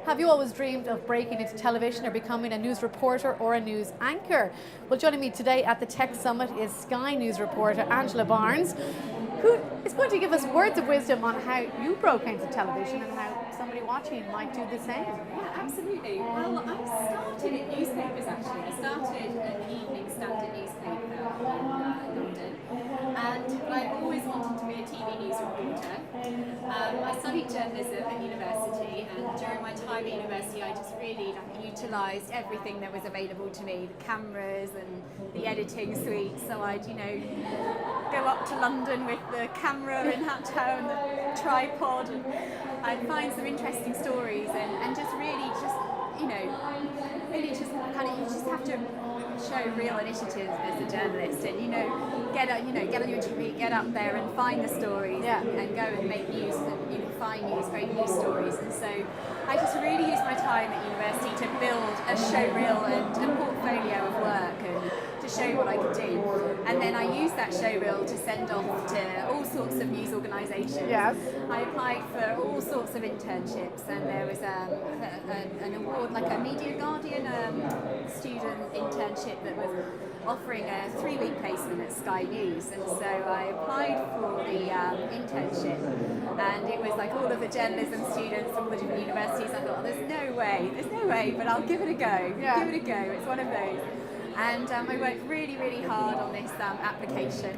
Have you always dreamed of breaking into television or becoming a news reporter or a news anchor? Well, joining me today at the Tech Summit is Sky News reporter Angela Barnes, who is going to give us words of wisdom on how you broke into television and how somebody watching might do the same. Yeah, absolutely. Well, I started in newspapers actually. I started at the Evening Standard newspaper in London, and I always wanted to be a TV news reporter. I studied journalism at university, and during my time at university I just really utilised everything that was available to me, the cameras and the editing suite. So I'd, go up to London with the camera in hat and the tripod, and I'd find some interesting stories and just really you just have to show real initiative as a journalist, and get on your feet, get up there and find the stories, and go and make news and find news, great news stories. And so I just really used my time at university to build a show reel and a portfolio of work and to show what I could do. And then I used that show reel to send off to all sorts of news organisations. Yes. I applied for all sorts of internships, and there was an award, like a Media Guardian student internship that was offering a 3-week placement at Sky News, and so I applied for the internship, and it was like all of the journalism students from all the different universities. I thought, there's no way, but I'll give it a go. Give it a go. It's one of those. And I worked really, really hard on this application,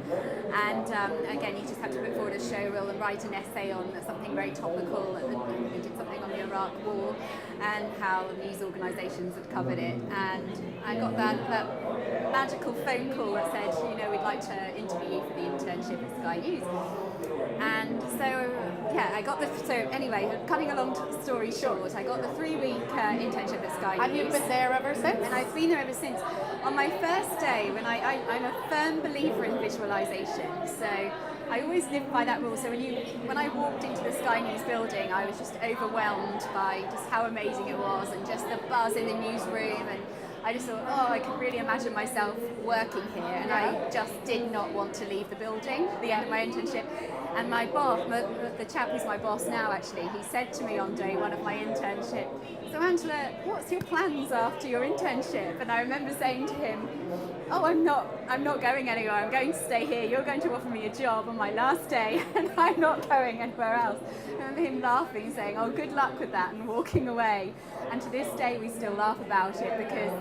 and again, you just have to put forward a show reel and write an essay on something very topical. And we did something on the Iraq War and how news organisations had covered it, and I got that magical phone call that said, we'd like to interview you for the internship at Sky News. And so, I got anyway, cutting a long story short, I got the 3-week internship at Sky News. And you've been there ever since? And I've been there ever since. On my first day, when I'm a firm believer in visualisation, so I always lived by that rule. So when I walked into the Sky News building, I was just overwhelmed by just how amazing it was, and just the buzz in the newsroom, and I just thought, I could really imagine myself working here, and I just did not want to leave the building at the end of my internship. And my boss, the chap who's my boss now actually, he said to me on day one of my internship, "So Angela, what's your plans after your internship?" And I remember saying to him, I'm not going anywhere, I'm going to stay here. You're going to offer me a job on my last day, and I'm not going anywhere else. I remember him laughing, saying, good luck with that, and walking away. And to this day we still laugh about it, because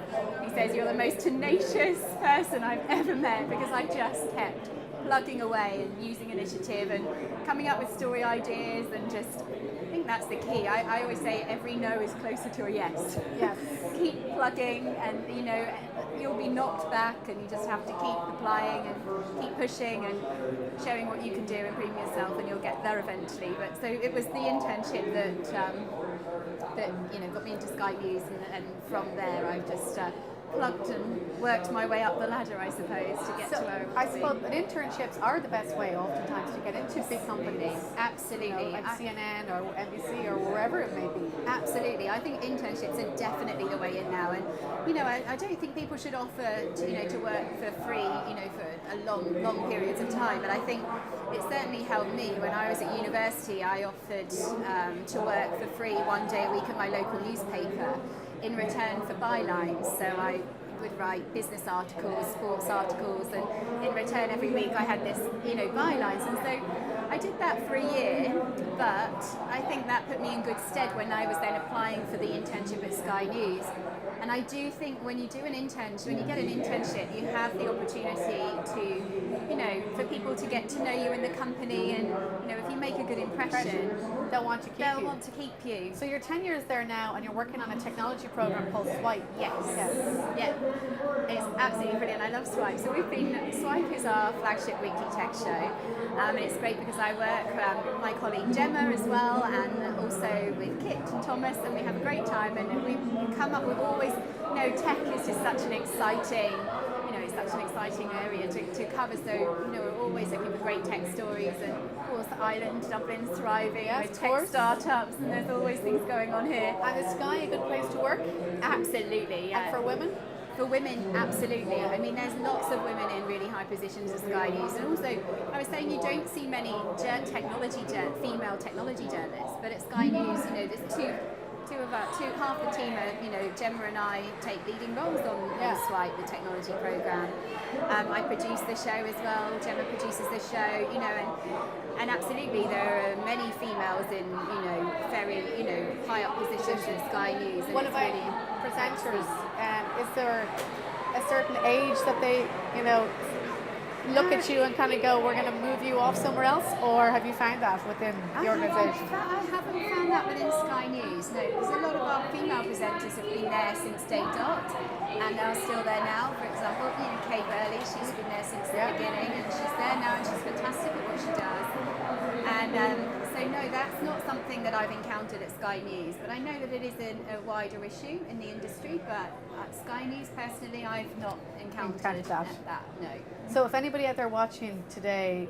he says, "You're the most tenacious person I've ever met," because I just kept plugging away and using initiative and coming up with story ideas, and just, I think that's the key. I always say every no is closer to a yes. Yes. Keep plugging, and you'll be knocked back, and you just have to keep applying and keep pushing and showing what you can do and proving yourself, and you'll get there eventually. But so it was the internship that got me into Sky News, and from there I've just plugged and worked my way up the ladder, I suppose, to get to where I suppose that internships are the best way oftentimes to get into big companies. Absolutely. Like CNN or NBC or wherever it may be. Absolutely. I think internships are definitely the way in now, and I don't think people should offer to work for free, for a long periods of time. But I think it certainly helped me when I was at university. I offered to work for free 1 day a week at my local newspaper in return for bylines. So I would write business articles, sports articles, and in return every week I had this, bylines. And so I did that for a year, but I think that put me in good stead when I was then applying for the internship at Sky News. And I do think when you do an internship, when you get an internship, you have the opportunity to, for people to get to know you in the company, and if you make a good impression, they'll want to keep you. They'll want to keep you. So you're 10 years there now, and you're working on a technology program called Swipe. Yes. Yeah. It's absolutely brilliant. I love Swipe. So Swipe is our flagship weekly tech show, and it's great because I work with my colleague Gemma as well, and also with Kit and Thomas, and we have a great time, and we come up with always, tech is just such an exciting, it's such an exciting area to cover. So, we're always looking for great tech stories, and of course Ireland, Dublin's thriving with tech startups, and there's always things going on here. And is Sky a good place to work? Absolutely, yeah. And for women? For women, absolutely. I mean, there's lots of women in really high positions at Sky News, and also, I was saying you don't see many female technology journalists, but at Sky News, there's half the team are, Gemma and I take leading roles on Swipe, the technology program. I produce the show as well. Gemma produces the show, and absolutely there are many females in, very, high up positions at Sky News. One of our presenters, is there a certain age that they, look at you and kind of go, we're going to move you off somewhere else, or have you found that within the organisation? I haven't found that within Sky News, no, because a lot of our female presenters have been there since day dot, and are still there now. For example, Kate Burley, she's been there since the beginning, and she's there now, and she's fantastic at what she does. And so no, that's not something that I've encountered at Sky News, but I know that it is a wider issue in the industry, but at Sky News personally, I've not encountered that, no. So if anybody out there watching today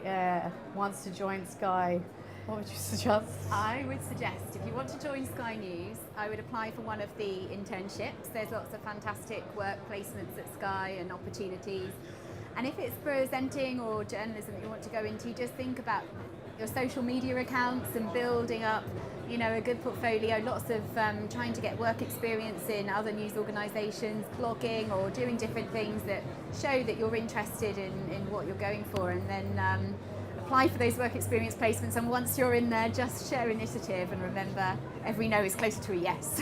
wants to join Sky, what would you suggest? I would suggest, if you want to join Sky News, I would apply for one of the internships. There's lots of fantastic work placements at Sky and opportunities. And if it's presenting or journalism that you want to go into, just think about your social media accounts and building up, a good portfolio, lots of trying to get work experience in other news organisations, blogging or doing different things that show that you're interested in what you're going for, and then apply for those work experience placements, and once you're in there, just share initiative and remember every no is closer to a yes.